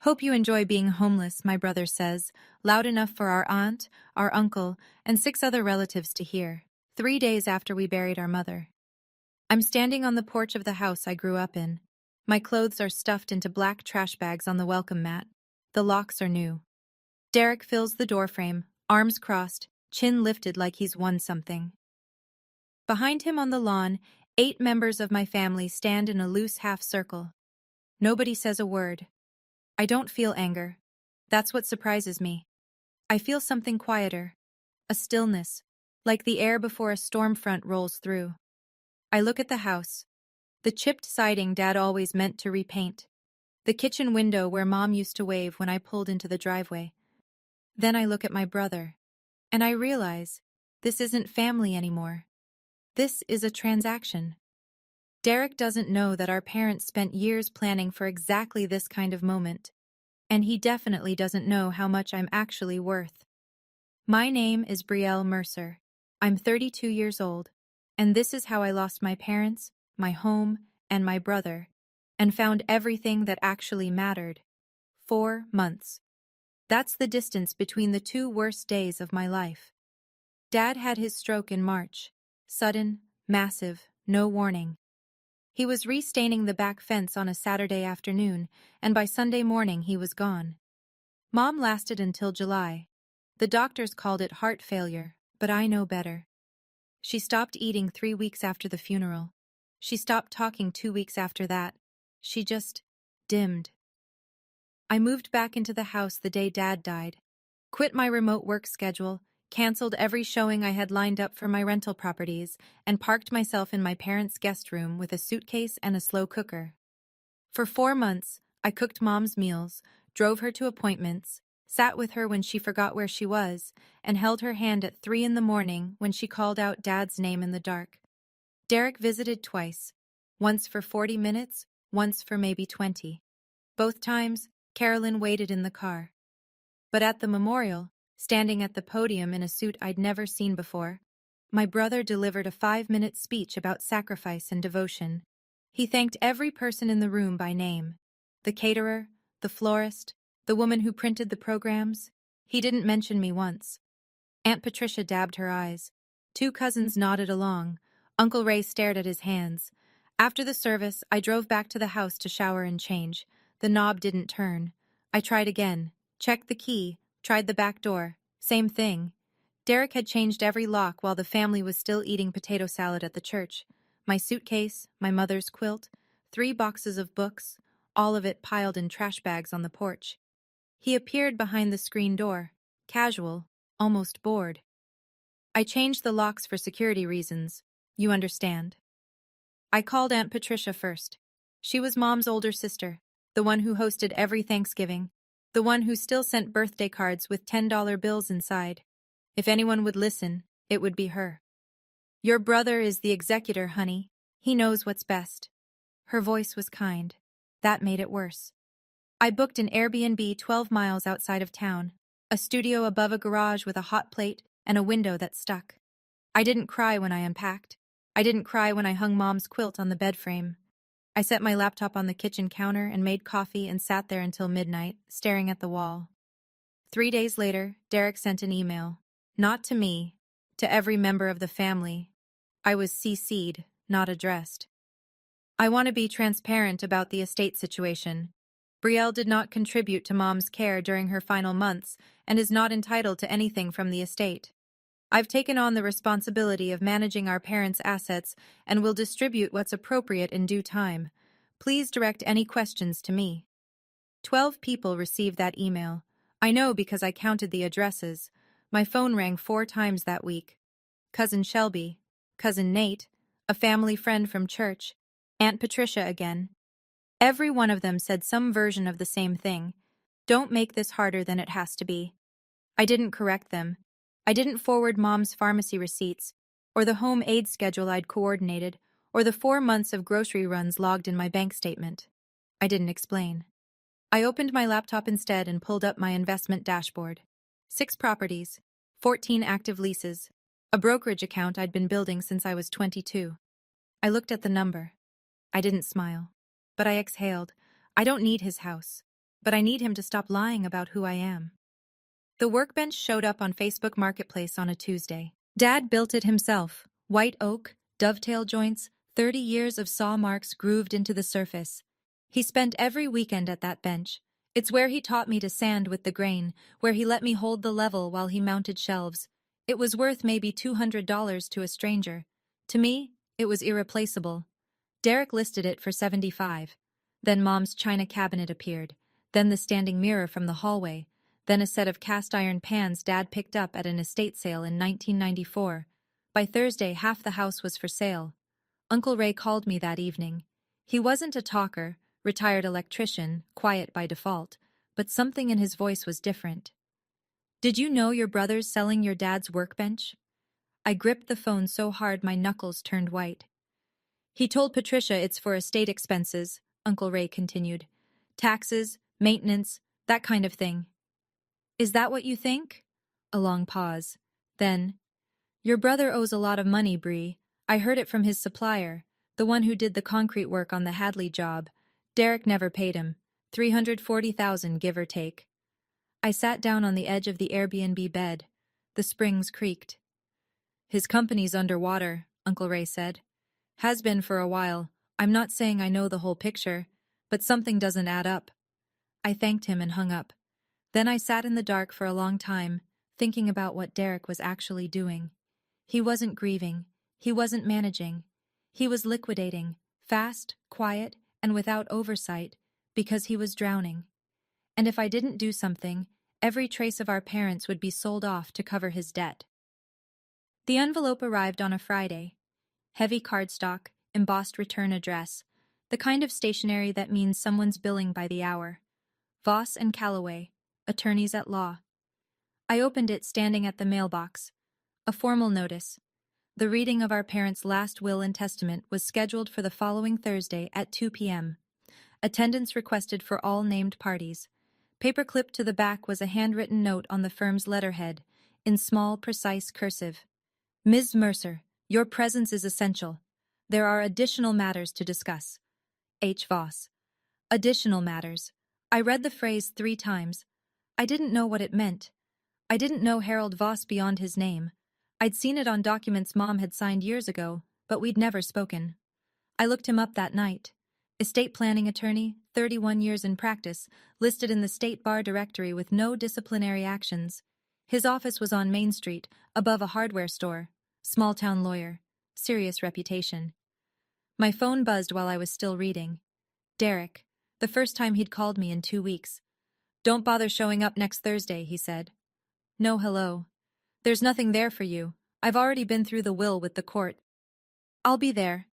Hope you enjoy being homeless, my brother says, loud enough for our aunt, our uncle, and 6 other relatives to hear, 3 days after we buried our mother. I'm standing on the porch of the house I grew up in. My clothes are stuffed into black trash bags on the welcome mat. The locks are new. Derek fills the doorframe, arms crossed, chin lifted like he's won something. Behind him on the lawn, 8 members of my family stand in a loose half-circle. Nobody says a word. I don't feel anger. That's what surprises me. I feel something quieter. A stillness, like the air before a storm front rolls through. I look at the house. The chipped siding Dad always meant to repaint. The kitchen window where Mom used to wave when I pulled into the driveway. Then I look at my brother. And I realize, this isn't family anymore. This is a transaction. Derek doesn't know that our parents spent years planning for exactly this kind of moment. And he definitely doesn't know how much I'm actually worth. My name is Brielle Mercer. I'm 32 years old. And this is how I lost my parents, my home, and my brother, and found everything that actually mattered. 4 months. That's the distance between the 2 worst days of my life. Dad had his stroke in March. Sudden, massive, no warning. He was restaining the back fence on a Saturday afternoon, and by Sunday morning he was gone. Mom lasted until July. The doctors called it heart failure, but I know better. She stopped eating 3 weeks after the funeral. She stopped talking 2 weeks after that. She just dimmed. I moved back into the house the day Dad died, quit my remote work schedule, canceled every showing I had lined up for my rental properties, and parked myself in my parents' guest room with a suitcase and a slow cooker. For 4 months, I cooked Mom's meals, drove her to appointments, sat with her when she forgot where she was, and held her hand at 3 in the morning when she called out Dad's name in the dark. Derek visited twice, once for 40 minutes, once for maybe 20. Both times, Carolyn waited in the car. But at the memorial, standing at the podium in a suit I'd never seen before, my brother delivered a 5-minute speech about sacrifice and devotion. He thanked every person in the room by name. The caterer, the florist, the woman who printed the programs. He didn't mention me once. Aunt Patricia dabbed her eyes. 2 cousins nodded along. Uncle Ray stared at his hands. After the service, I drove back to the house to shower and change. The knob didn't turn. I tried again, checked the key, tried the back door. Same thing. Derek had changed every lock while the family was still eating potato salad at the church. My suitcase, my mother's quilt, 3 boxes of books, all of it piled in trash bags on the porch. He appeared behind the screen door, casual, almost bored. I changed the locks for security reasons. You understand. I called Aunt Patricia first. She was Mom's older sister, the one who hosted every Thanksgiving, the one who still sent birthday cards with $10 bills inside. If anyone would listen, it would be her. Your brother is the executor, honey. He knows what's best. Her voice was kind. That made it worse. I booked an Airbnb 12 miles outside of town, a studio above a garage with a hot plate and a window that stuck. I didn't cry when I unpacked. I didn't cry when I hung Mom's quilt on the bed frame. I set my laptop on the kitchen counter and made coffee and sat there until midnight, staring at the wall. 3 days later, Derek sent an email. Not to me, to every member of the family. I was CC'd, not addressed. I want to be transparent about the estate situation. Brielle did not contribute to Mom's care during her final months and is not entitled to anything from the estate. I've taken on the responsibility of managing our parents' assets and will distribute what's appropriate in due time. Please direct any questions to me. 12 people received that email. I know because I counted the addresses. My phone rang 4 times that week. Cousin Shelby, Cousin Nate, a family friend from church, Aunt Patricia again. Every one of them said some version of the same thing. Don't make this harder than it has to be. I didn't correct them. I didn't forward Mom's pharmacy receipts, or the home aid schedule I'd coordinated, or the 4 months of grocery runs logged in my bank statement. I didn't explain. I opened my laptop instead and pulled up my investment dashboard. 6 properties, 14 active leases, a brokerage account I'd been building since I was 22. I looked at the number. I didn't smile, but I exhaled. I don't need his house. but I need him to stop lying about who I am. The workbench showed up on Facebook Marketplace on a Tuesday. Dad built it himself. White oak, dovetail joints, 30 years of saw marks grooved into the surface. He spent every weekend at that bench. It's where he taught me to sand with the grain, where he let me hold the level while he mounted shelves. It was worth maybe $200 to a stranger. To me, it was irreplaceable. Derek listed it for $75. Then Mom's china cabinet appeared. Then the standing mirror from the hallway. Then a set of cast iron pans Dad picked up at an estate sale in 1994. By Thursday, half the house was for sale. Uncle Ray called me that evening. He wasn't a talker, retired electrician, quiet by default, but something in his voice was different. Did you know your brother's selling your dad's workbench? I gripped the phone so hard my knuckles turned white. He told Patricia it's for estate expenses, Uncle Ray continued. Taxes, maintenance, that kind of thing. Is that what you think? A long pause. Then, your brother owes a lot of money, Bree. I heard it from his supplier, the one who did the concrete work on the Hadley job. Derek never paid him. $340,000, give or take. I sat down on the edge of the Airbnb bed. The springs creaked. His company's underwater, Uncle Ray said. Has been for a while. I'm not saying I know the whole picture, but something doesn't add up. I thanked him and hung up. Then I sat in the dark for a long time, thinking about what Derek was actually doing. He wasn't grieving. He wasn't managing. He was liquidating, fast, quiet, and without oversight, because he was drowning. And if I didn't do something, every trace of our parents would be sold off to cover his debt. The envelope arrived on a Friday. Heavy cardstock, embossed return address, the kind of stationery that means someone's billing by the hour. Voss and Calloway, attorneys at law. I opened it standing at the mailbox. A formal notice. The reading of our parents' last will and testament was scheduled for the following Thursday at 2 p.m. Attendance requested for all named parties. Paperclipped to the back was a handwritten note on the firm's letterhead, in small, precise cursive. Ms. Mercer, your presence is essential. There are additional matters to discuss. H. Voss. Additional matters. I read the phrase 3 times. I didn't know what it meant. I didn't know Harold Voss beyond his name. I'd seen it on documents Mom had signed years ago, but we'd never spoken. I looked him up that night. Estate planning attorney, 31 years in practice, listed in the state bar directory with no disciplinary actions. His office was on Main Street, above a hardware store. Small-town lawyer. Serious reputation. My phone buzzed while I was still reading. Derek. The first time he'd called me in 2 weeks. Don't bother showing up next Thursday, he said. No hello. There's nothing there for you. I've already been through the will with the court. I'll be there.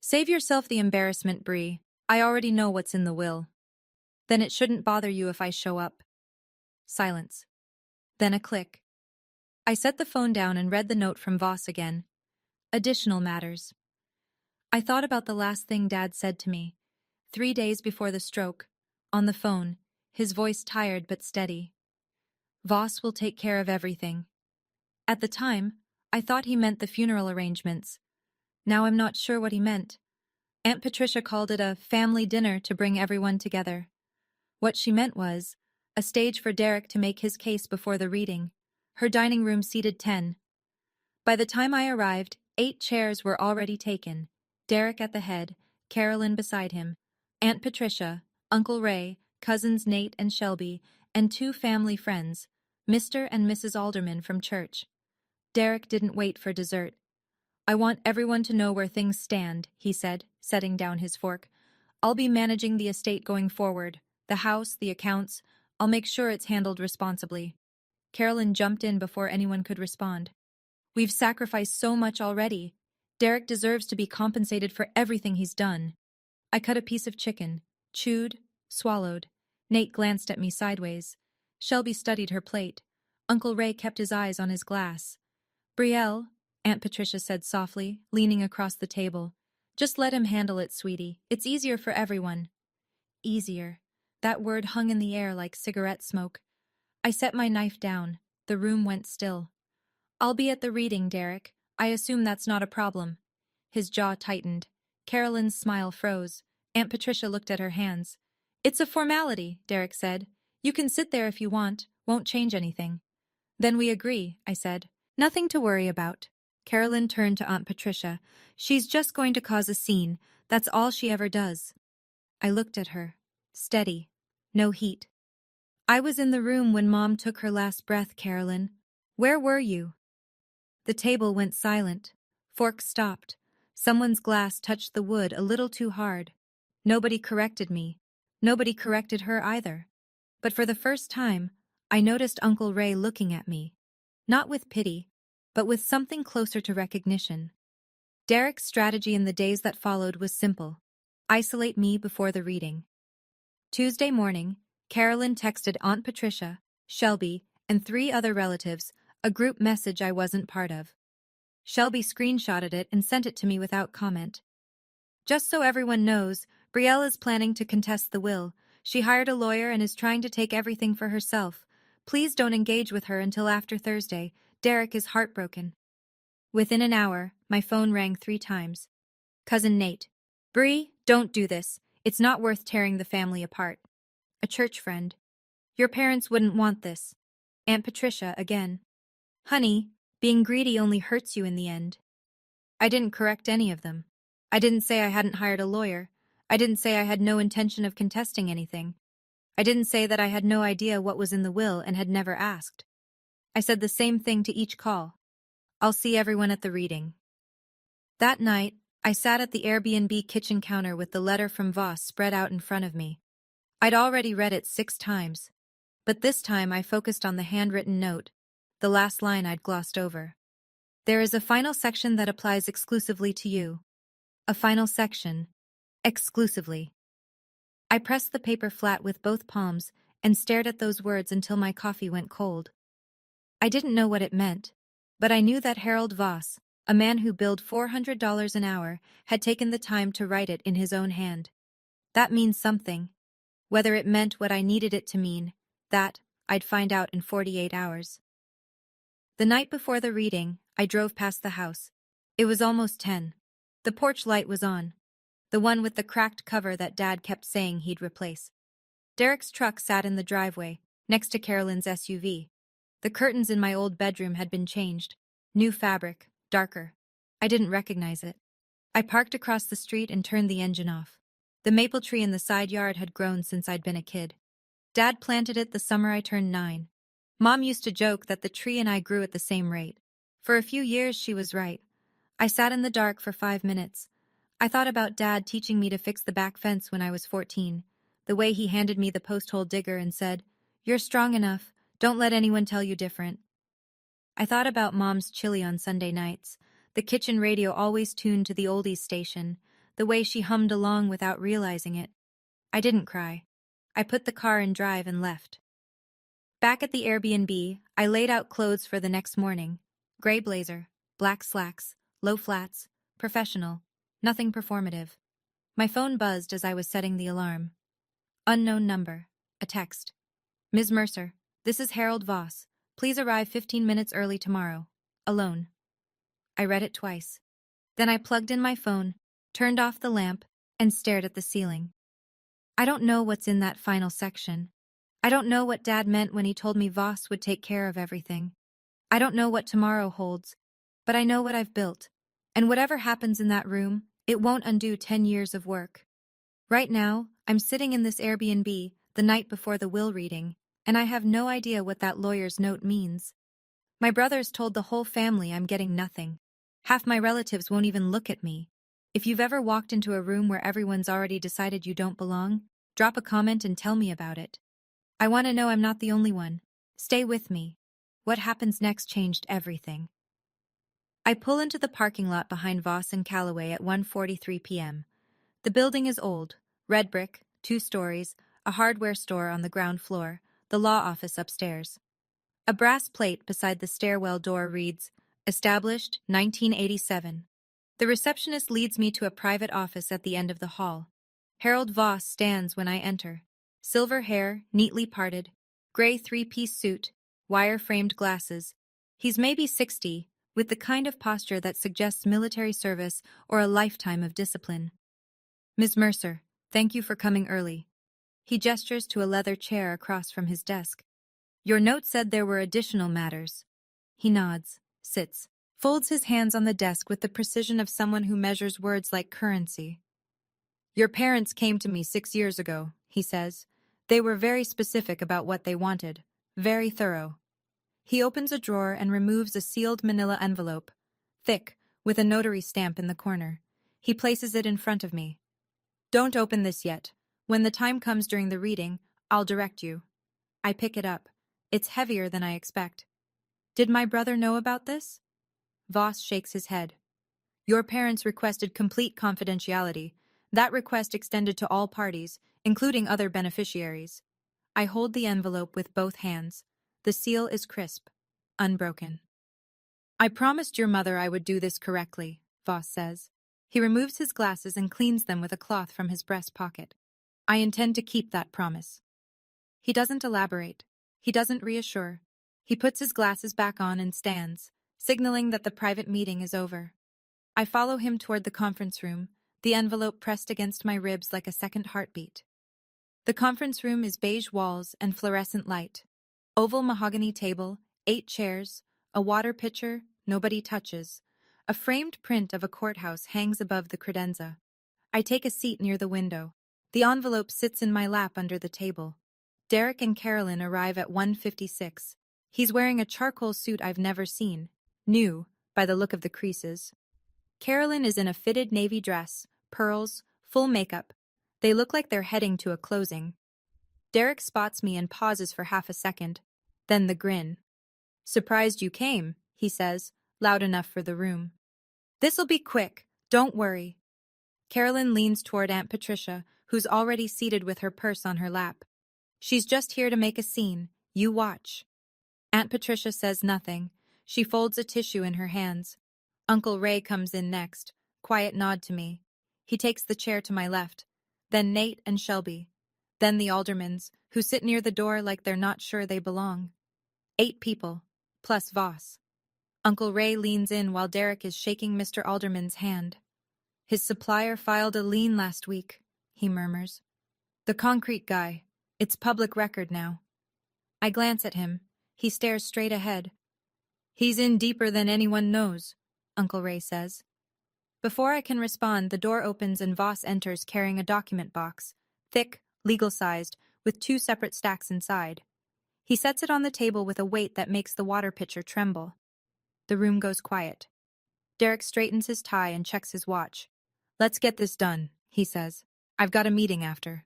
Save yourself the embarrassment, Bree. I already know what's in the will. Then it shouldn't bother you if I show up. Silence. Then a click. I set the phone down and read the note from Voss again. Additional matters. I thought about the last thing Dad said to me. 3 days before the stroke. On the phone, his voice tired but steady. Voss will take care of everything. At the time, I thought he meant the funeral arrangements. Now I'm not sure what he meant. Aunt Patricia called it a family dinner to bring everyone together. What she meant was a stage for Derek to make his case before the reading. Her dining room seated 10. By the time I arrived, 8 chairs were already taken. Derek at the head, Carolyn beside him, Aunt Patricia, Uncle Ray, cousins Nate and Shelby, and 2 family friends, Mr. and Mrs. Alderman from church. Derek didn't wait for dessert. I want everyone to know where things stand, he said, setting down his fork. I'll be managing the estate going forward. The house, the accounts. I'll make sure it's handled responsibly. Carolyn jumped in before anyone could respond. We've sacrificed so much already. Derek deserves to be compensated for everything he's done. I cut a piece of chicken, chewed, swallowed. Nate glanced at me sideways. Shelby studied her plate. Uncle Ray kept his eyes on his glass. Brielle, Aunt Patricia said softly, leaning across the table. Just let him handle it, sweetie. It's easier for everyone. Easier. That word hung in the air like cigarette smoke. I set my knife down. The room went still. I'll be at the reading, Derek. I assume that's not a problem. His jaw tightened. Carolyn's smile froze. Aunt Patricia looked at her hands. It's a formality, Derek said. You can sit there if you want, won't change anything. Then we agree, I said. Nothing to worry about. Carolyn turned to Aunt Patricia. She's just going to cause a scene. That's all she ever does. I looked at her. Steady. No heat. I was in the room when Mom took her last breath, Carolyn. Where were you? The table went silent. Forks stopped. Someone's glass touched the wood a little too hard. Nobody corrected me. Nobody corrected her either. But for the first time, I noticed Uncle Ray looking at me. Not with pity, but with something closer to recognition. Derek's strategy in the days that followed was simple. Isolate me before the reading. Tuesday morning, Carolyn texted Aunt Patricia, Shelby, and 3 other relatives, a group message I wasn't part of. Shelby screenshotted it and sent it to me without comment. Just so everyone knows, Brielle is planning to contest the will. She hired a lawyer and is trying to take everything for herself. Please don't engage with her until after Thursday. Derek is heartbroken. Within an hour, my phone rang 3 times. Cousin Nate. Bri, don't do this. It's not worth tearing the family apart. A church friend. Your parents wouldn't want this. Aunt Patricia again. Honey, being greedy only hurts you in the end. I didn't correct any of them. I didn't say I hadn't hired a lawyer. I didn't say I had no intention of contesting anything. I didn't say that I had no idea what was in the will and had never asked. I said the same thing to each call. I'll see everyone at the reading. That night, I sat at the Airbnb kitchen counter with the letter from Voss spread out in front of me. I'd already read it 6 times. But this time I focused on the handwritten note, the last line I'd glossed over. There is a final section that applies exclusively to you. A final section. Exclusively. I pressed the paper flat with both palms and stared at those words until my coffee went cold. I didn't know what it meant, but I knew that Harold Voss, a man who billed $400 an hour, had taken the time to write it in his own hand. That means something. Whether it meant what I needed it to mean, that I'd find out in 48 hours. The night before the reading, I drove past the house. It was almost 10. The porch light was on. The one with the cracked cover that Dad kept saying he'd replace. Derek's truck sat in the driveway, next to Carolyn's SUV. The curtains in my old bedroom had been changed. New fabric, darker. I didn't recognize it. I parked across the street and turned the engine off. The maple tree in the side yard had grown since I'd been a kid. Dad planted it the summer I turned 9. Mom used to joke that the tree and I grew at the same rate. For a few years she was right. I sat in the dark for 5 minutes. I thought about Dad teaching me to fix the back fence when I was 14, the way he handed me the post-hole digger and said, "You're strong enough, don't let anyone tell you different." I thought about Mom's chili on Sunday nights, the kitchen radio always tuned to the oldies station, the way she hummed along without realizing it. I didn't cry. I put the car in drive and left. Back at the Airbnb, I laid out clothes for the next morning. Gray blazer, black slacks, low flats, professional. Nothing performative. My phone buzzed as I was setting the alarm. Unknown number. A text. Ms. Mercer, this is Harold Voss. Please arrive 15 minutes early tomorrow. Alone. I read it twice. Then I plugged in my phone, turned off the lamp, and stared at the ceiling. I don't know what's in that final section. I don't know what Dad meant when he told me Voss would take care of everything. I don't know what tomorrow holds, but I know what I've built. And whatever happens in that room, it won't undo 10 years of work. Right now, I'm sitting in this Airbnb the night before the will reading, and I have no idea what that lawyer's note means. My brothers told the whole family I'm getting nothing. Half my relatives won't even look at me. If you've ever walked into a room where everyone's already decided you don't belong, drop a comment and tell me about it. I want to know I'm not the only one. Stay with me. What happens next changed everything. I pull into the parking lot behind Voss and Callaway at 1:43 p.m. The building is old, red brick, 2 stories, a hardware store on the ground floor, the law office upstairs. A brass plate beside the stairwell door reads, "Established 1987. The receptionist leads me to a private office at the end of the hall. Harold Voss stands when I enter. Silver hair, neatly parted, gray 3-piece suit, wire-framed glasses. He's maybe 60, with the kind of posture that suggests military service or a lifetime of discipline. "Ms. Mercer, thank you for coming early." He gestures to a leather chair across from his desk. Your note said there were additional matters. He nods, sits, folds his hands on the desk with the precision of someone who measures words like currency. Your parents came to me 6 years ago, he says. They were very specific about what they wanted, very thorough. He opens a drawer and removes a sealed manila envelope, thick, with a notary stamp in the corner. He places it in front of me. Don't open this yet. When the time comes during the reading, I'll direct you. I pick it up. It's heavier than I expect. Did my brother know about this? Voss shakes his head. Your parents requested complete confidentiality. That request extended to all parties, including other beneficiaries. I hold the envelope with both hands. The seal is crisp, unbroken. I promised your mother I would do this correctly, Voss says. He removes his glasses and cleans them with a cloth from his breast pocket. I intend to keep that promise. He doesn't elaborate. He doesn't reassure. He puts his glasses back on and stands, signaling that the private meeting is over. I follow him toward the conference room, the envelope pressed against my ribs like a second heartbeat. The conference room is beige walls and fluorescent light. Oval mahogany table, 8 chairs, a water pitcher nobody touches. A framed print of a courthouse hangs above the credenza. I take a seat near the window. The envelope sits in my lap under the table. Derek and Carolyn arrive at 1:56. He's wearing a charcoal suit I've never seen. New, by the look of the creases. Carolyn is in a fitted navy dress, pearls, full makeup. They look like they're heading to a closing. Derek spots me and pauses for half a second. Then the grin. Surprised you came, he says, loud enough for the room. This'll be quick, don't worry. Carolyn leans toward Aunt Patricia, who's already seated with her purse on her lap. She's just here to make a scene. You watch. Aunt Patricia says nothing. She folds a tissue in her hands. Uncle Ray comes in next. Quiet nod to me. He takes the chair to my left. Then Nate and Shelby. Then the aldermans, who sit near the door like they're not sure they belong. 8 people, plus Voss. Uncle Ray leans in while Derek is shaking Mr. Alderman's hand. His supplier filed a lien last week, he murmurs. The concrete guy. It's public record now. I glance at him. He stares straight ahead. He's in deeper than anyone knows, Uncle Ray says. Before I can respond, the door opens and Voss enters carrying a document box, thick, legal-sized, with 2 separate stacks inside. He sets it on the table with a weight that makes the water pitcher tremble. The room goes quiet. Derek straightens his tie and checks his watch. Let's get this done, he says. I've got a meeting after.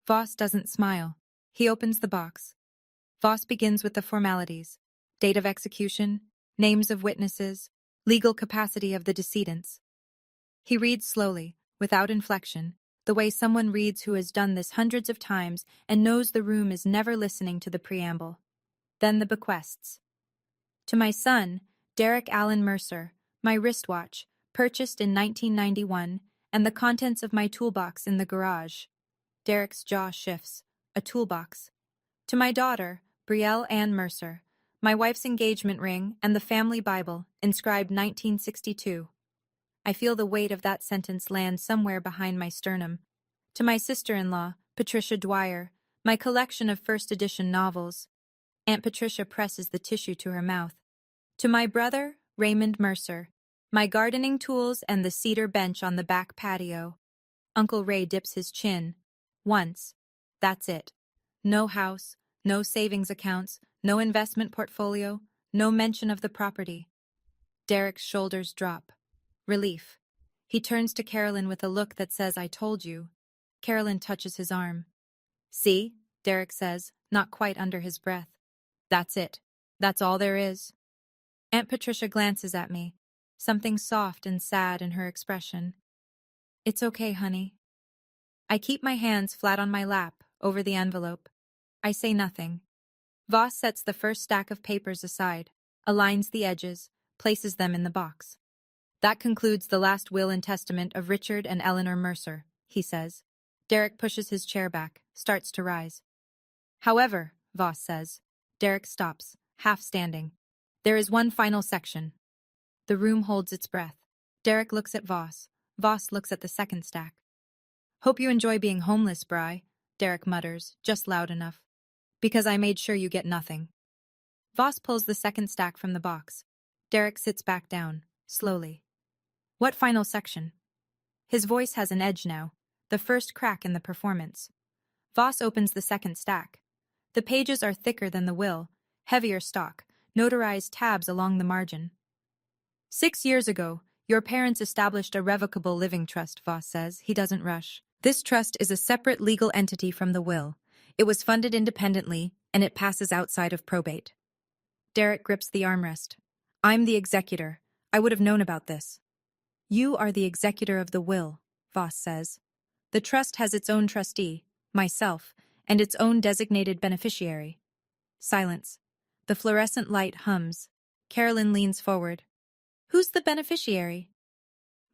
Voss doesn't smile. He opens the box. Voss begins with the formalities. Date of execution, names of witnesses, legal capacity of the decedents. He reads slowly, without inflection, the way someone reads who has done this hundreds of times and knows the room is never listening to the preamble. Then the bequests. To my son, Derek Allen Mercer, my wristwatch, purchased in 1991, and the contents of my toolbox in the garage. Derek's jaw shifts. A toolbox. To my daughter, Brielle Ann Mercer, my wife's engagement ring and the family Bible, inscribed 1962. I feel the weight of that sentence land somewhere behind my sternum. To my sister-in-law, Patricia Dwyer, my collection of first edition novels. Aunt Patricia presses the tissue to her mouth. To my brother, Raymond Mercer, my gardening tools and the cedar bench on the back patio. Uncle Ray dips his chin. Once. That's it. No house, no savings accounts, no investment portfolio, no mention of the property. Derek's shoulders drop. Relief. He turns to Carolyn with a look that says, I told you. Carolyn touches his arm. See, Derek says, not quite under his breath. That's it. That's all there is. Aunt Patricia glances at me, something soft and sad in her expression. It's okay, honey. I keep my hands flat on my lap, over the envelope. I say nothing. Voss sets the first stack of papers aside, aligns the edges, places them in the box. That concludes the last will and testament of Richard and Eleanor Mercer, he says. Derek pushes his chair back, starts to rise. However, Voss says. Derek stops, half standing. There is one final section. The room holds its breath. Derek looks at Voss. Voss looks at the second stack. Hope you enjoy being homeless, Bry. Derek mutters, just loud enough. Because I made sure you get nothing. Voss pulls the second stack from the box. Derek sits back down, slowly. What final section? His voice has an edge now, the first crack in the performance. Voss opens the second stack. The pages are thicker than the will, heavier stock, notarized tabs along the margin. 6 years ago, your parents established a revocable living trust, Voss says. He doesn't rush. This trust is a separate legal entity from the will. It was funded independently, and it passes outside of probate. Derek grips the armrest. I'm the executor. I would have known about this. You are the executor of the will, Voss says. The trust has its own trustee, myself, and its own designated beneficiary. Silence. The fluorescent light hums. Carolyn leans forward. Who's the beneficiary?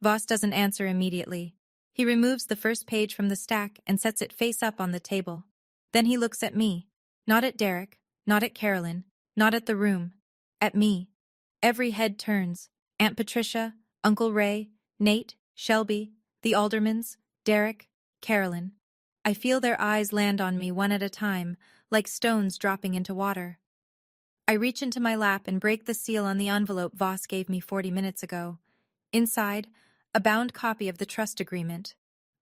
Voss doesn't answer immediately. He removes the first page from the stack and sets it face up on the table. Then he looks at me. Not at Derek, not at Carolyn, not at the room. At me. Every head turns. Aunt Patricia, Uncle Ray, Nate, Shelby, the Aldermans, Derek, Carolyn. I feel their eyes land on me one at a time, like stones dropping into water. I reach into my lap and break the seal on the envelope Voss gave me 40 minutes ago. Inside, a bound copy of the trust agreement.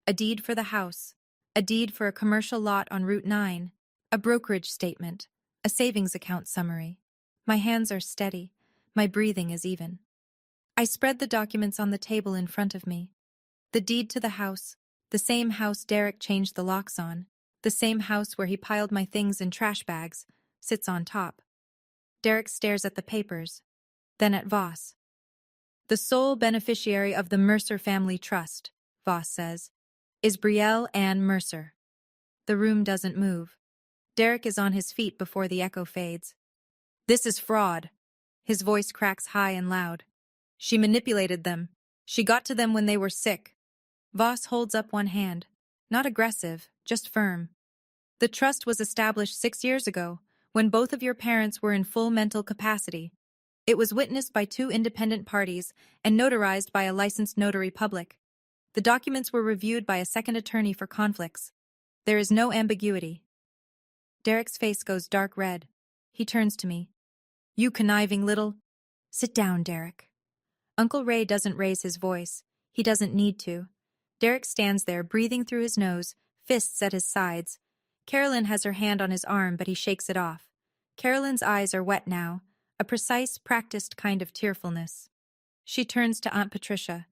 A deed for the house. A deed for a commercial lot on Route 9. A brokerage statement. A savings account summary. My hands are steady. My breathing is even. I spread the documents on the table in front of me. The deed to the house. The same house Derek changed the locks on. The same house where he piled my things in trash bags. Sits on top. Derek stares at the papers, then at Voss. The sole beneficiary of the Mercer Family Trust, Voss says, is Brielle Ann Mercer. The room doesn't move. Derek is on his feet before the echo fades. This is fraud. His voice cracks high and loud. She manipulated them. She got to them when they were sick. Voss holds up one hand. Not aggressive, just firm. The trust was established 6 years ago, when both of your parents were in full mental capacity. It was witnessed by 2 independent parties and notarized by a licensed notary public. The documents were reviewed by a second attorney for conflicts. There is no ambiguity. Derek's face goes dark red. He turns to me. You conniving little... Sit down, Derek. Uncle Ray doesn't raise his voice. He doesn't need to. Derek stands there, breathing through his nose, fists at his sides. Carolyn has her hand on his arm, but he shakes it off. Carolyn's eyes are wet now, a precise, practiced kind of tearfulness. She turns to Aunt Patricia.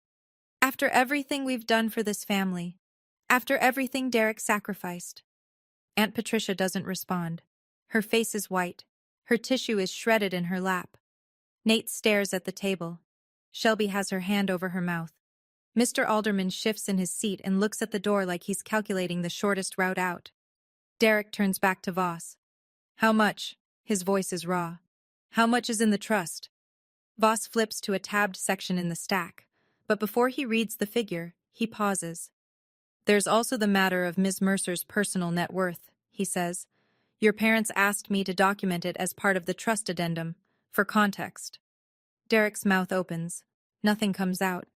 After everything we've done for this family, after everything Derek sacrificed. Aunt Patricia doesn't respond. Her face is white. Her tissue is shredded in her lap. Nate stares at the table. Shelby has her hand over her mouth. Mr. Alderman shifts in his seat and looks at the door like he's calculating the shortest route out. Derek turns back to Voss. How much? His voice is raw. How much is in the trust? Voss flips to a tabbed section in the stack, but before he reads the figure, he pauses. There's also the matter of Ms. Mercer's personal net worth, he says. Your parents asked me to document it as part of the trust addendum, for context. Derek's mouth opens. Nothing comes out.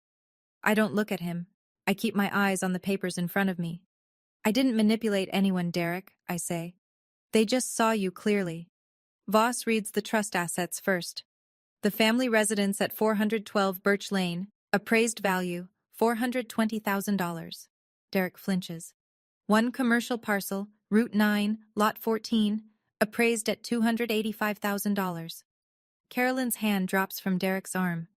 I don't look at him. I keep my eyes on the papers in front of me. I didn't manipulate anyone, Derek, I say. They just saw you clearly. Voss reads the trust assets first. The family residence at 412 Birch Lane, appraised value, $420,000. Derek flinches. 1 commercial parcel, Route 9, Lot 14, appraised at $285,000. Carolyn's hand drops from Derek's arm.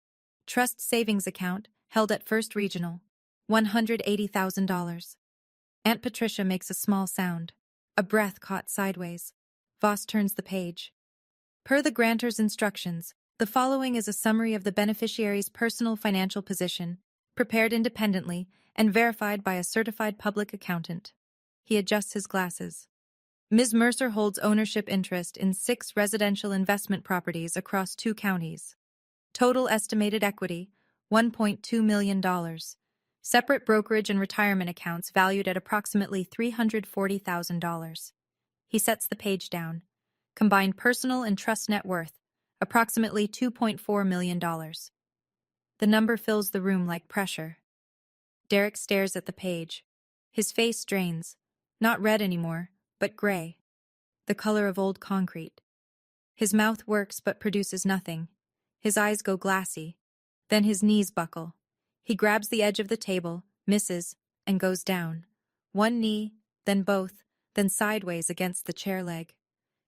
Trust savings account, held at First Regional, $180,000. Aunt Patricia makes a small sound. A breath caught sideways. Voss turns the page. Per the grantor's instructions, the following is a summary of the beneficiary's personal financial position, prepared independently and verified by a certified public accountant. He adjusts his glasses. Ms. Mercer holds ownership interest in 6 residential investment properties across 2 counties. Total estimated equity, $1.2 million. Separate brokerage and retirement accounts valued at approximately $340,000. He sets the page down. Combined personal and trust net worth, approximately $2.4 million. The number fills the room like pressure. Derek stares at the page. His face drains. Not red anymore, but gray, the color of old concrete. His mouth works but produces nothing. His eyes go glassy. Then his knees buckle. He grabs the edge of the table, misses, and goes down. One knee, then both, then sideways against the chair leg.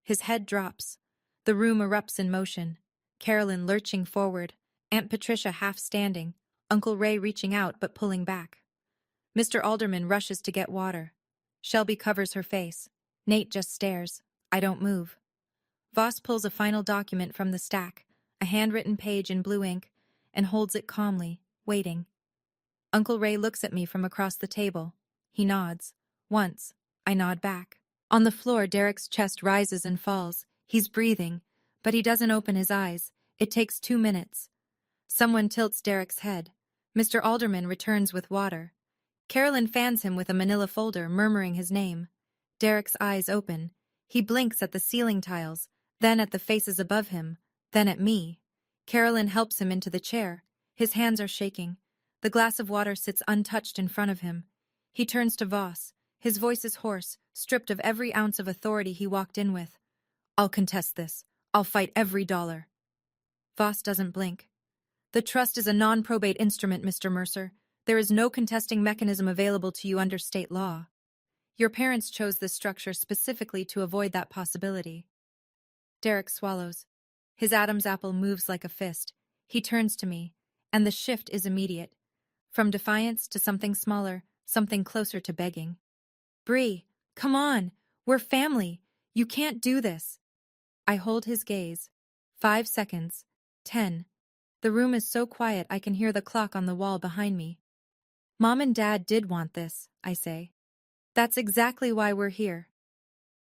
His head drops. The room erupts in motion. Carolyn lurching forward, Aunt Patricia half standing, Uncle Ray reaching out but pulling back. Mr. Alderman rushes to get water. Shelby covers her face. Nate just stares. I don't move. Voss pulls a final document from the stack, a handwritten page in blue ink, and holds it calmly, waiting. Uncle Ray looks at me from across the table. He nods. Once, I nod back. On the floor, Derek's chest rises and falls. He's breathing, but he doesn't open his eyes. It takes 2 minutes. Someone tilts Derek's head. Mr. Alderman returns with water. Carolyn fans him with a manila folder, murmuring his name. Derek's eyes open. He blinks at the ceiling tiles, then at the faces above him, then at me. Carolyn helps him into the chair. His hands are shaking. The glass of water sits untouched in front of him. He turns to Voss. His voice is hoarse, stripped of every ounce of authority he walked in with. I'll contest this. I'll fight every dollar. Voss doesn't blink. The trust is a non-probate instrument, Mr. Mercer. There is no contesting mechanism available to you under state law. Your parents chose this structure specifically to avoid that possibility. Derek swallows. His Adam's apple moves like a fist. He turns to me, and the shift is immediate. From defiance to something smaller, something closer to begging. Bree, come on. We're family. You can't do this. I hold his gaze. 5 seconds. 10. The room is so quiet I can hear the clock on the wall behind me. Mom and Dad did want this, I say. That's exactly why we're here.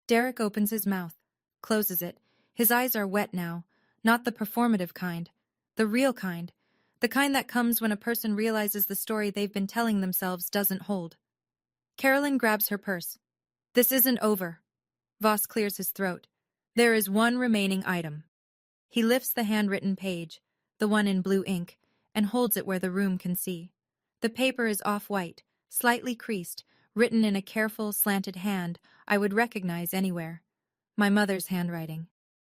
Derek opens his mouth, closes it. His eyes are wet now, not the performative kind, the real kind, the kind that comes when a person realizes the story they've been telling themselves doesn't hold. Carolyn grabs her purse. This isn't over. Voss clears his throat. There is one remaining item. He lifts the handwritten page, the one in blue ink, and holds it where the room can see. The paper is off-white, slightly creased, written in a careful, slanted hand I would recognize anywhere. My mother's handwriting.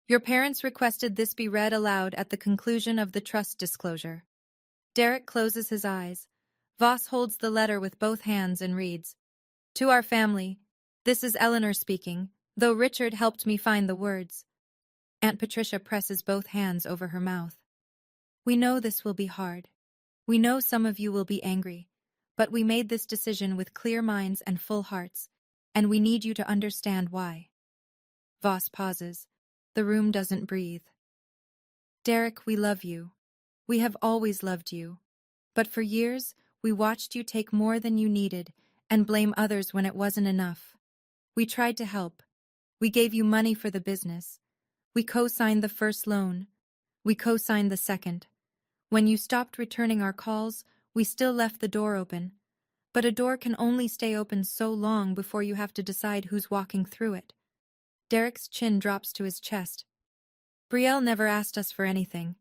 Your parents requested this be read aloud at the conclusion of the trust disclosure. Derek closes his eyes. Voss holds the letter with both hands and reads, To our family, this is Eleanor speaking, though Richard helped me find the words. Aunt Patricia presses both hands over her mouth. We know this will be hard. We know some of you will be angry, but we made this decision with clear minds and full hearts, and we need you to understand why. Voss pauses. The room doesn't breathe. Derek, we love you. We have always loved you. But for years, we watched you take more than you needed and blame others when it wasn't enough. We tried to help. We gave you money for the business. We co-signed the first loan. We co-signed the second. When you stopped returning our calls, we still left the door open. But a door can only stay open so long before you have to decide who's walking through it. Derek's chin drops to his chest. Brielle never asked us for anything.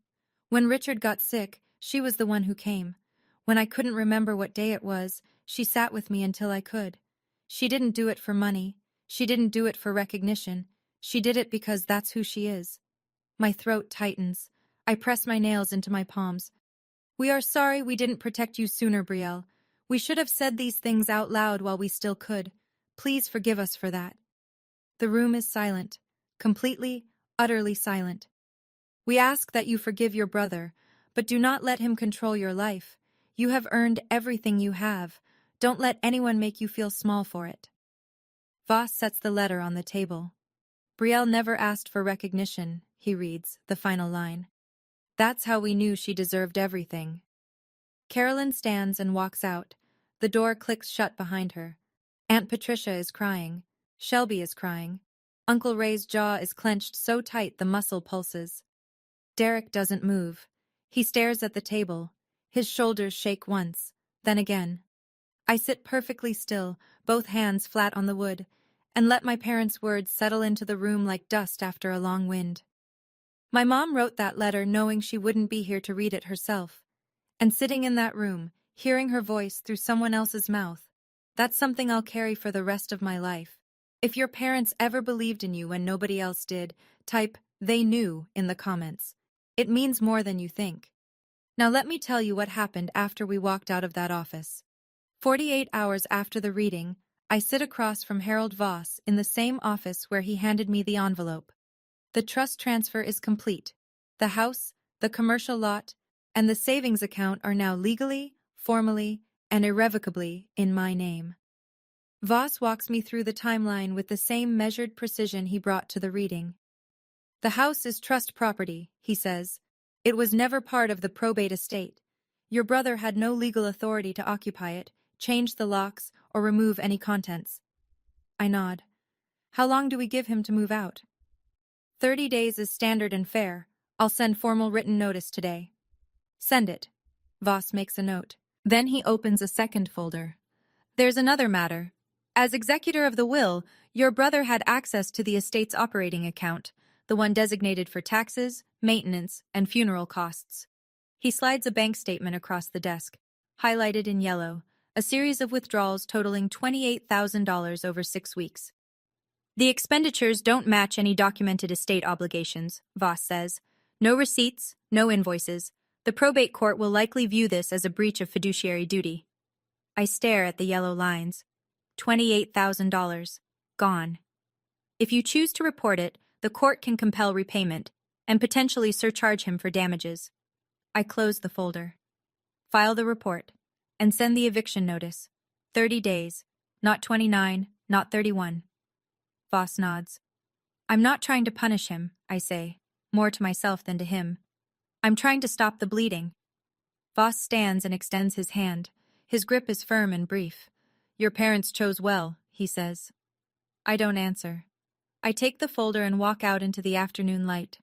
When Richard got sick, she was the one who came. When I couldn't remember what day it was, she sat with me until I could. She didn't do it for money. She didn't do it for recognition. She did it because that's who she is. My throat tightens. I press my nails into my palms. We are sorry we didn't protect you sooner, Brielle. We should have said these things out loud while we still could. Please forgive us for that. The room is silent. Completely, utterly silent. We ask that you forgive your brother, but do not let him control your life. You have earned everything you have. Don't let anyone make you feel small for it. Voss sets the letter on the table. Brielle never asked for recognition, he reads, the final line. That's how we knew she deserved everything. Carolyn stands and walks out. The door clicks shut behind her. Aunt Patricia is crying. Shelby is crying. Uncle Ray's jaw is clenched so tight the muscle pulses. Derek doesn't move. He stares at the table. His shoulders shake once, then again. I sit perfectly still, both hands flat on the wood, and let my parents' words settle into the room like dust after a long wind. My mom wrote that letter knowing she wouldn't be here to read it herself. And sitting in that room, hearing her voice through someone else's mouth, That's something I'll carry for the rest of my life. If your parents ever believed in you when nobody else did, type "they knew" in the comments. It means more than you think. Now let me tell you what happened after we walked out of that office. 48 hours after the reading, I sit across from Harold Voss in the same office where he handed me the envelope. The trust transfer is complete. The house, the commercial lot, and the savings account are now legally, formally, and irrevocably in my name. Voss walks me through the timeline with the same measured precision he brought to the reading. The house is trust property, he says. It was never part of the probate estate. Your brother had no legal authority to occupy it, change the locks, or remove any contents. I nod. How long do we give him to move out? 30 days is standard and fair. I'll send formal written notice today. Send it. Voss makes a note. Then he opens a second folder. There's another matter. As executor of the will, your brother had access to the estate's operating account, the one designated for taxes, maintenance, and funeral costs. He slides a bank statement across the desk, highlighted in yellow, a series of withdrawals totaling $28,000 over 6 weeks. The expenditures don't match any documented estate obligations, Voss says. No receipts, no invoices. The probate court will likely view this as a breach of fiduciary duty. I stare at the yellow lines. $28,000. Gone. If you choose to report it, the court can compel repayment and potentially surcharge him for damages. I close the folder. File the report and send the eviction notice. 30 days. Not 29, not 31. Voss nods. I'm not trying to punish him, I say, more to myself than to him. I'm trying to stop the bleeding. Voss stands and extends his hand. His grip is firm and brief. Your parents chose well, he says. I don't answer. I take the folder and walk out into the afternoon light.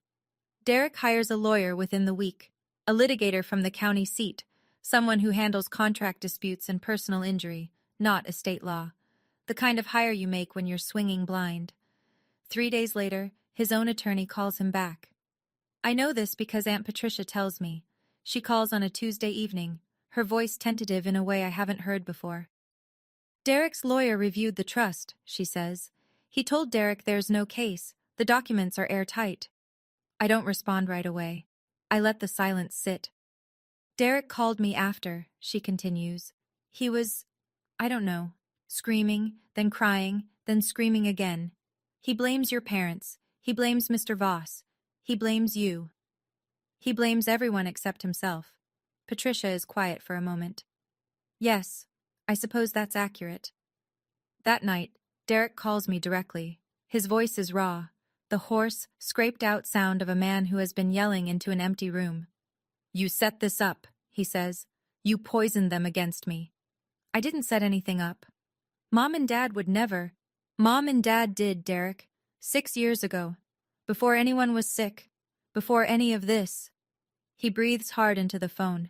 Derek hires a lawyer within the week, a litigator from the county seat, someone who handles contract disputes and personal injury, not estate law, the kind of hire you make when you're swinging blind. 3 days later, his own attorney calls him back. I know this because Aunt Patricia tells me. She calls on a Tuesday evening, her voice tentative in a way I haven't heard before. Derek's lawyer reviewed the trust, she says. He told Derek there's no case, the documents are airtight. I don't respond right away. I let the silence sit. Derek called me after, she continues. He was, I don't know, screaming, then crying, then screaming again. He blames your parents. He blames Mr. Voss. He blames you. He blames everyone except himself. Patricia is quiet for a moment. Yes, I suppose that's accurate. That night, Derek calls me directly. His voice is raw, the hoarse, scraped-out sound of a man who has been yelling into an empty room. You set this up, he says. You poisoned them against me. I didn't set anything up. Mom and Dad would never. Mom and Dad did, Derek. 6 years ago. Before anyone was sick. Before any of this. He breathes hard into the phone.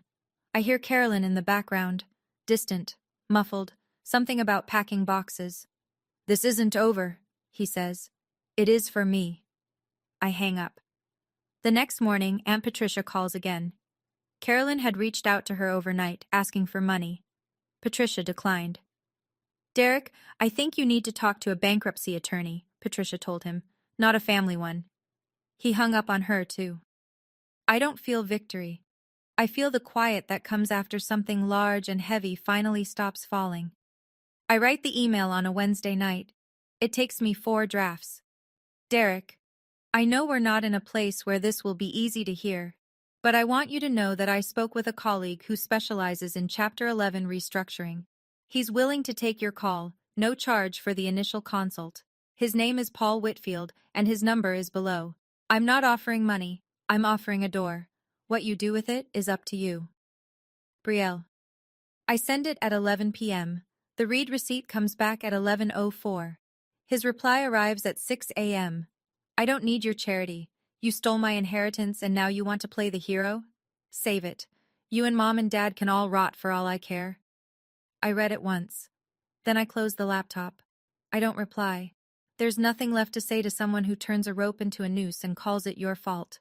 I hear Carolyn in the background. Distant, muffled, something about packing boxes. This isn't over, he says. It is for me. I hang up. The next morning, Aunt Patricia calls again. Carolyn had reached out to her overnight, asking for money. Patricia declined. Derek, I think you need to talk to a bankruptcy attorney, Patricia told him, not a family one. He hung up on her, too. I don't feel victory. I feel the quiet that comes after something large and heavy finally stops falling. I write the email on a Wednesday night. It takes me 4 drafts. Derek, I know we're not in a place where this will be easy to hear, but I want you to know that I spoke with a colleague who specializes in Chapter 11 restructuring. He's willing to take your call, no charge for the initial consult. His name is Paul Whitfield, and his number is below. I'm not offering money. I'm offering a door. What you do with it is up to you. Brielle. I send it at 11 p.m. The read receipt comes back at 11:04. His reply arrives at 6 a.m. I don't need your charity. You stole my inheritance and now you want to play the hero? Save it. You and Mom and Dad can all rot for all I care. I read it once. Then I close the laptop. I don't reply. There's nothing left to say to someone who turns a rope into a noose and calls it your fault.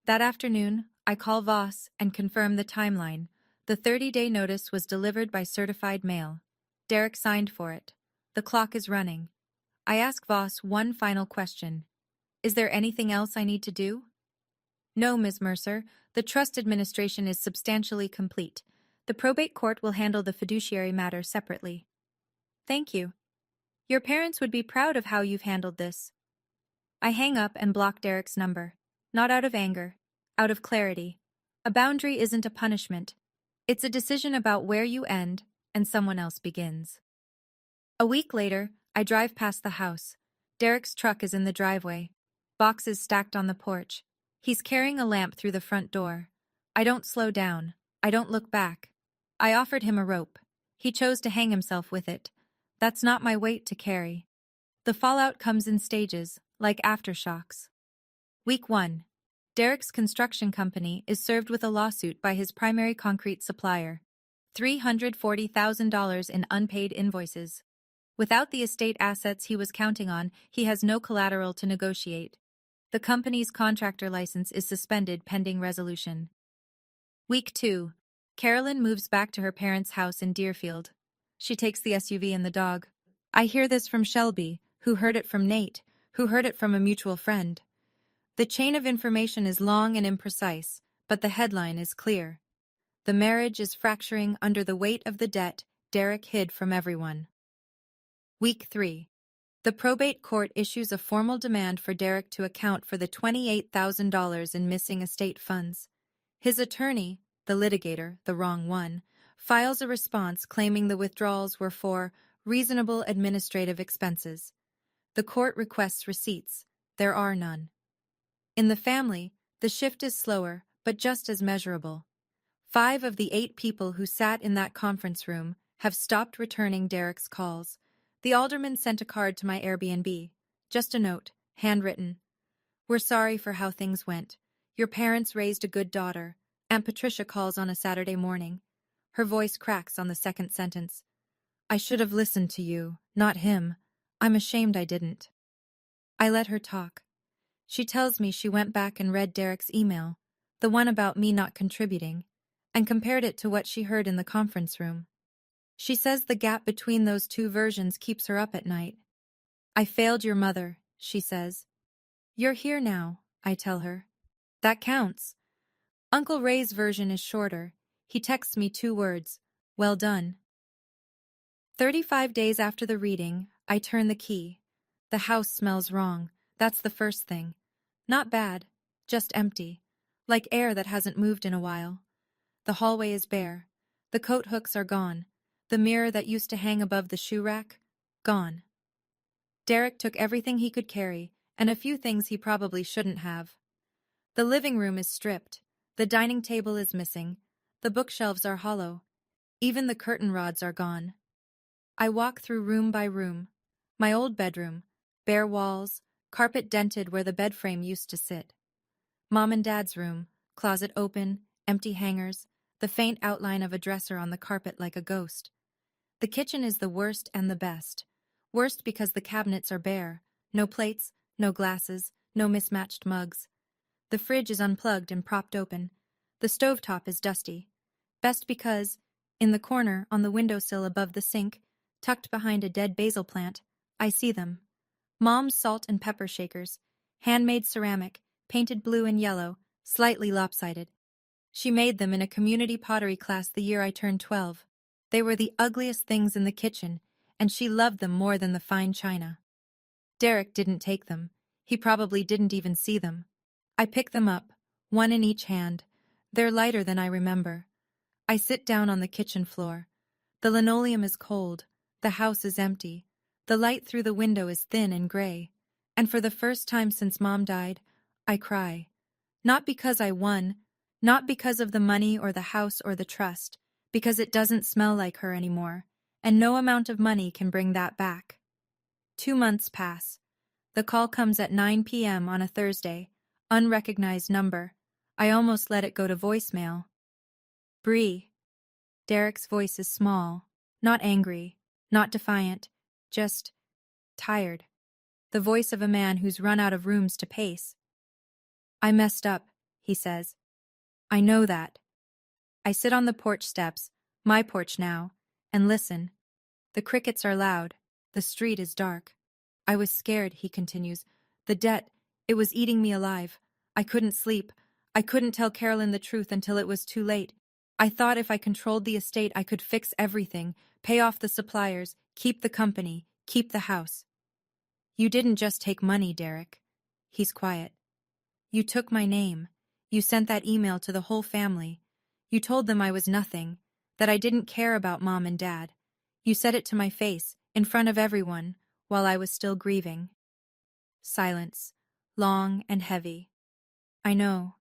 That afternoon, I call Voss and confirm the timeline. The 30-day notice was delivered by certified mail. Derek signed for it. The clock is running. I ask Voss one final question. Is there anything else I need to do? No, Ms. Mercer. The trust administration is substantially complete. The probate court will handle the fiduciary matter separately. Thank you. Your parents would be proud of how you've handled this. I hang up and block Derek's number. Not out of anger. Out of clarity. A boundary isn't a punishment. It's a decision about where you end and someone else begins. A week later, I drive past the house. Derek's truck is in the driveway. Boxes stacked on the porch. He's carrying a lamp through the front door. I don't slow down. I don't look back. I offered him a rope. He chose to hang himself with it. That's not my weight to carry. The fallout comes in stages, like aftershocks. Week 1. Derek's construction company is served with a lawsuit by his primary concrete supplier. $340,000 in unpaid invoices. Without the estate assets he was counting on, he has no collateral to negotiate. The company's contractor license is suspended pending resolution. Week 2. Carolyn moves back to her parents' house in Deerfield. She takes the SUV and the dog. I hear this from Shelby, who heard it from Nate, who heard it from a mutual friend. The chain of information is long and imprecise, but the headline is clear. The marriage is fracturing under the weight of the debt Derek hid from everyone. Week 3. The probate court issues a formal demand for Derek to account for the $28,000 in missing estate funds. His attorney, the litigator, the wrong one, files a response claiming the withdrawals were for reasonable administrative expenses. The court requests receipts. There are none. In the family, the shift is slower, but just as measurable. 5 of the 8 people who sat in that conference room have stopped returning Derek's calls. The alderman sent a card to my Airbnb. Just a note, handwritten. We're sorry for how things went. Your parents raised a good daughter. Aunt Patricia calls on a Saturday morning. Her voice cracks on the second sentence. I should have listened to you, not him. I'm ashamed I didn't. I let her talk. She tells me she went back and read Derek's email, the one about me not contributing, and compared it to what she heard in the conference room. She says the gap between those 2 versions keeps her up at night. I failed your mother, she says. You're here now, I tell her. That counts. Uncle Ray's version is shorter. He texts me 2 words, well done. 35 days after the reading, I turn the key. The house smells wrong. That's the first thing. Not bad, just empty, like air that hasn't moved in a while. The hallway is bare. The coat hooks are gone. The mirror that used to hang above the shoe rack, gone. Derek took everything he could carry, and a few things he probably shouldn't have. The living room is stripped. The dining table is missing. The bookshelves are hollow. Even the curtain rods are gone. I walk through room by room. My old bedroom, bare walls, carpet dented where the bed frame used to sit. Mom and Dad's room, closet open, empty hangers, the faint outline of a dresser on the carpet like a ghost. The kitchen is the worst and the best. Worst because the cabinets are bare, no plates, no glasses, no mismatched mugs. The fridge is unplugged and propped open. The stovetop is dusty. Best because, in the corner on the windowsill above the sink, tucked behind a dead basil plant, I see them. Mom's salt and pepper shakers, handmade ceramic, painted blue and yellow, slightly lopsided. She made them in a community pottery class the year I turned 12. They were the ugliest things in the kitchen, and she loved them more than the fine china. Derek didn't take them. He probably didn't even see them. I pick them up, one in each hand. They're lighter than I remember. I sit down on the kitchen floor. The linoleum is cold. The house is empty. The light through the window is thin and gray. And for the first time since Mom died, I cry. Not because I won, not because of the money or the house or the trust, because it doesn't smell like her anymore, and no amount of money can bring that back. 2 months pass. The call comes at 9 p.m. on a Thursday. Unrecognized number. I almost let it go to voicemail. Bree. Derek's voice is small, not angry, not defiant, just tired. The voice of a man who's run out of rooms to pace. I messed up, he says. I know that. I sit on the porch steps, my porch now, and listen. The crickets are loud. The street is dark. I was scared, he continues. The debt, it was eating me alive. I couldn't sleep. I couldn't tell Carolyn the truth until it was too late. I thought if I controlled the estate, I could fix everything, pay off the suppliers, keep the company, keep the house. You didn't just take money, Derek. He's quiet. You took my name. You sent that email to the whole family. You told them I was nothing, that I didn't care about Mom and Dad. You said it to my face, in front of everyone, while I was still grieving. Silence, long and heavy. I know.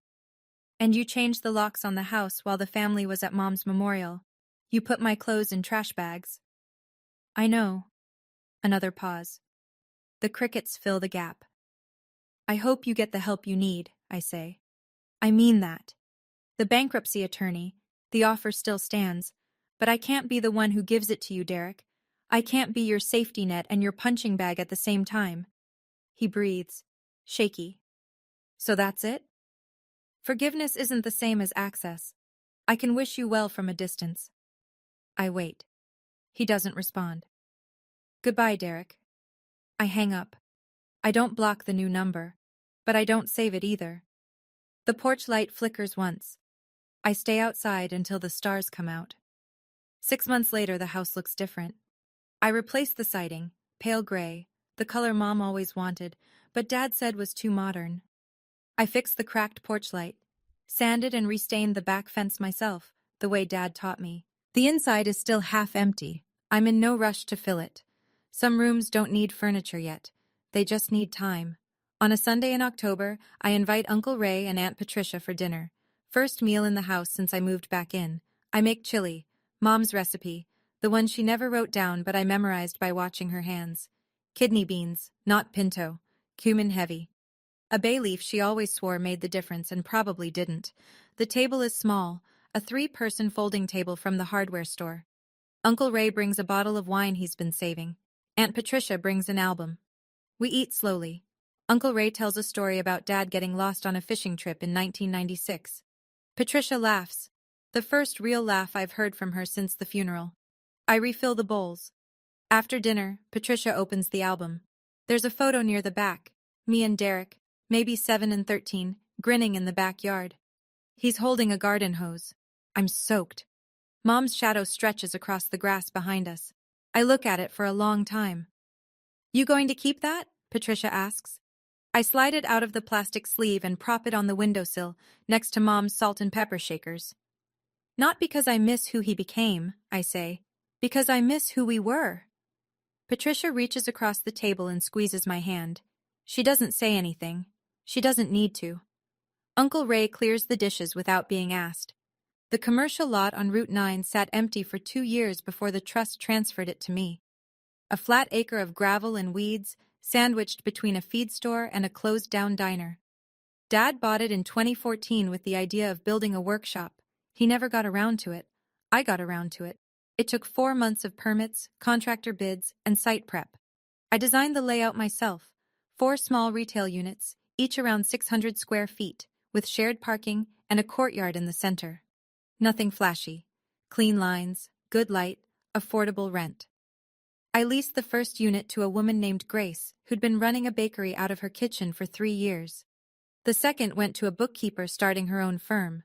And you changed the locks on the house while the family was at Mom's memorial. You put my clothes in trash bags. I know. Another pause. The crickets fill the gap. I hope you get the help you need, I say. I mean that. The bankruptcy attorney, the offer still stands, but I can't be the one who gives it to you, Derek. I can't be your safety net and your punching bag at the same time. He breathes, shaky. So that's it? Forgiveness isn't the same as access. I can wish you well from a distance. I wait. He doesn't respond. Goodbye, Derek. I hang up. I don't block the new number, but I don't save it either. The porch light flickers once. I stay outside until the stars come out. 6 months later, the house looks different. I replace the siding, pale gray, the color Mom always wanted, but Dad said was too modern. I fix the cracked porch light, sanded and restained the back fence myself, the way Dad taught me. The inside is still half empty. I'm in no rush to fill it. Some rooms don't need furniture yet. They just need time. On a Sunday in October, I invite Uncle Ray and Aunt Patricia for dinner. First meal in the house since I moved back in. I make chili, Mom's recipe, the one she never wrote down but I memorized by watching her hands. Kidney beans, not pinto, cumin heavy. A bay leaf she always swore made the difference and probably didn't. The table is small, a 3-person folding table from the hardware store. Uncle Ray brings a bottle of wine he's been saving. Aunt Patricia brings an album. We eat slowly. Uncle Ray tells a story about Dad getting lost on a fishing trip in 1996. Patricia laughs, the first real laugh I've heard from her since the funeral. I refill the bowls. After dinner, Patricia opens the album. There's a photo near the back, me and Derek, maybe 7 and 13, grinning in the backyard. He's holding a garden hose. I'm soaked. Mom's shadow stretches across the grass behind us. I look at it for a long time. You going to keep that? Patricia asks. I slide it out of the plastic sleeve and prop it on the windowsill, next to Mom's salt and pepper shakers. Not because I miss who he became, I say, because I miss who we were. Patricia reaches across the table and squeezes my hand. She doesn't say anything. She doesn't need to. Uncle Ray clears the dishes without being asked. The commercial lot on Route 9 sat empty for 2 years before the trust transferred it to me. A flat acre of gravel and weeds, sandwiched between a feed store and a closed-down diner. Dad bought it in 2014 with the idea of building a workshop. He never got around to it. I got around to it. It took 4 months of permits, contractor bids, and site prep. I designed the layout myself. 4 small retail units, each around 600 square feet, with shared parking and a courtyard in the center. Nothing flashy. Clean lines, good light, affordable rent. I leased the first unit to a woman named Grace, who'd been running a bakery out of her kitchen for 3 years. The second went to a bookkeeper starting her own firm.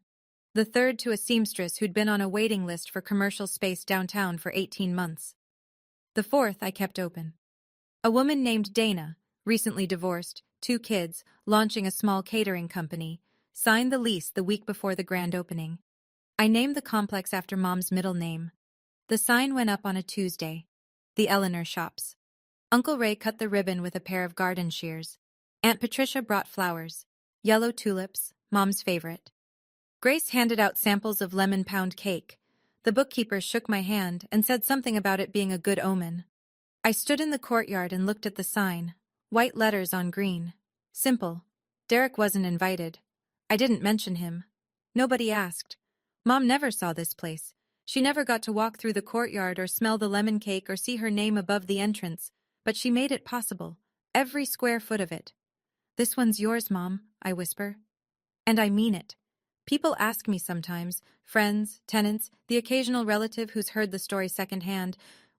The third to a seamstress who'd been on a waiting list for commercial space downtown for 18 months. The fourth I kept open. A woman named Dana, recently divorced, 2 kids, launching a small catering company, signed the lease the week before the grand opening. I named the complex after Mom's middle name. The sign went up on a Tuesday. The Eleanor Shops. Uncle Ray cut the ribbon with a pair of garden shears. Aunt Patricia brought flowers. Yellow tulips, Mom's favorite. Grace handed out samples of lemon pound cake. The bookkeeper shook my hand and said something about it being a good omen. I stood in the courtyard and looked at the sign. White letters on green. Simple. Derek wasn't invited. I didn't mention him. Nobody asked. Mom never saw this place. She never got to walk through the courtyard or smell the lemon cake or see her name above the entrance, but she made it possible, every square foot of it. This one's yours, Mom, I whisper. And I mean it. People ask me sometimes, friends, tenants, the occasional relative who's heard the story secondhand,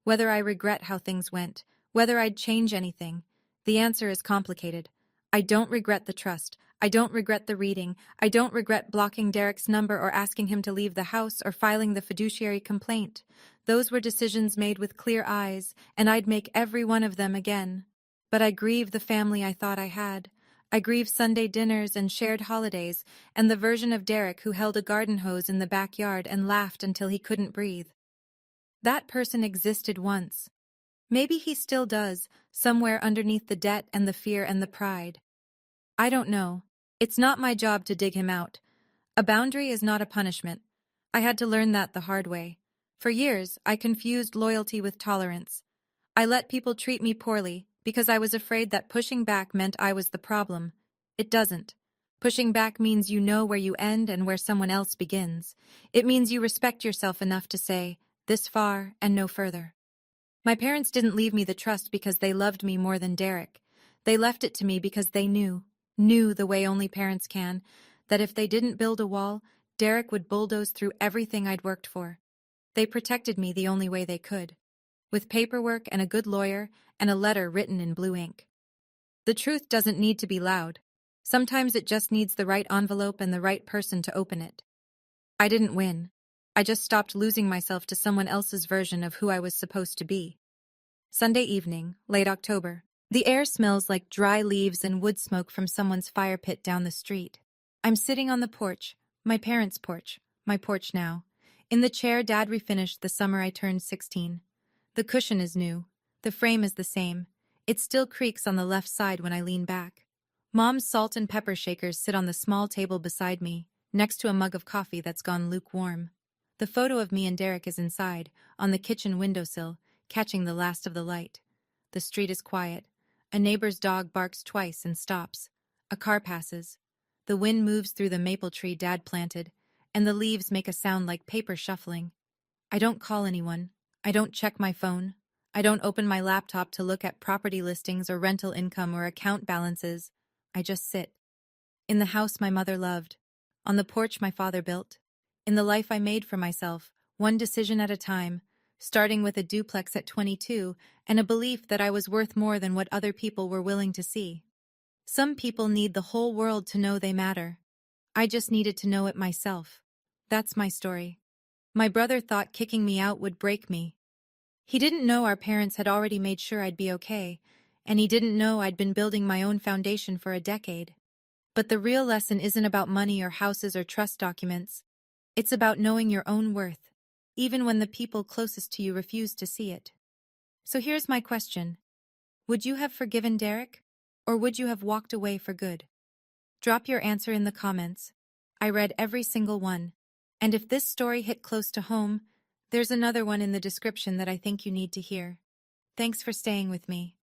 Whether I regret how things went, whether I'd change anything. The answer is complicated. I don't regret the trust. I don't regret the reading. I don't regret blocking Derek's number or asking him to leave the house or filing the fiduciary complaint. Those were decisions made with clear eyes, and I'd make every one of them again. But I grieve the family I thought I had. I grieve Sunday dinners and shared holidays, and the version of Derek who held a garden hose in the backyard and laughed until he couldn't breathe. That person existed once. Maybe he still does, somewhere underneath the debt and the fear and the pride. I don't know. It's not my job to dig him out. A boundary is not a punishment. I had to learn that the hard way. For years, I confused loyalty with tolerance. I let people treat me poorly because I was afraid that pushing back meant I was the problem. It doesn't. Pushing back means you know where you end and where someone else begins. It means you respect yourself enough to say, this far and no further. My parents didn't leave me the trust because they loved me more than Derek. They left it to me because they knew the way only parents can, that if they didn't build a wall, Derek would bulldoze through everything I'd worked for. They protected me the only way they could, with paperwork and a good lawyer and a letter written in blue ink. The truth doesn't need to be loud. Sometimes it just needs the right envelope and the right person to open it. I didn't win. I just stopped losing myself to someone else's version of who I was supposed to be. Sunday evening, late October. The air smells like dry leaves and wood smoke from someone's fire pit down the street. I'm sitting on the porch, my parents' porch, my porch now. In the chair Dad refinished the summer I turned 16. The cushion is new. The frame is the same. It still creaks on the left side when I lean back. Mom's salt and pepper shakers sit on the small table beside me, next to a mug of coffee that's gone lukewarm. The photo of me and Derek is inside, on the kitchen windowsill, catching the last of the light. The street is quiet. A neighbor's dog barks twice and stops. A car passes. The wind moves through the maple tree Dad planted, and the leaves make a sound like paper shuffling. I don't call anyone. I don't check my phone. I don't open my laptop to look at property listings or rental income or account balances. I just sit. In the house my mother loved. On the porch my father built. In the life I made for myself, one decision at a time, starting with a duplex at 22 and a belief that I was worth more than what other people were willing to see. Some people need the whole world to know they matter. I just needed to know it myself. That's my story. My brother thought kicking me out would break me. He didn't know our parents had already made sure I'd be okay, and he didn't know I'd been building my own foundation for a decade. But the real lesson isn't about money or houses or trust documents. It's about knowing your own worth, even when the people closest to you refuse to see it. So here's my question. Would you have forgiven Derek? Or would you have walked away for good? Drop your answer in the comments. I read every single one. And if this story hit close to home, there's another one in the description that I think you need to hear. Thanks for staying with me.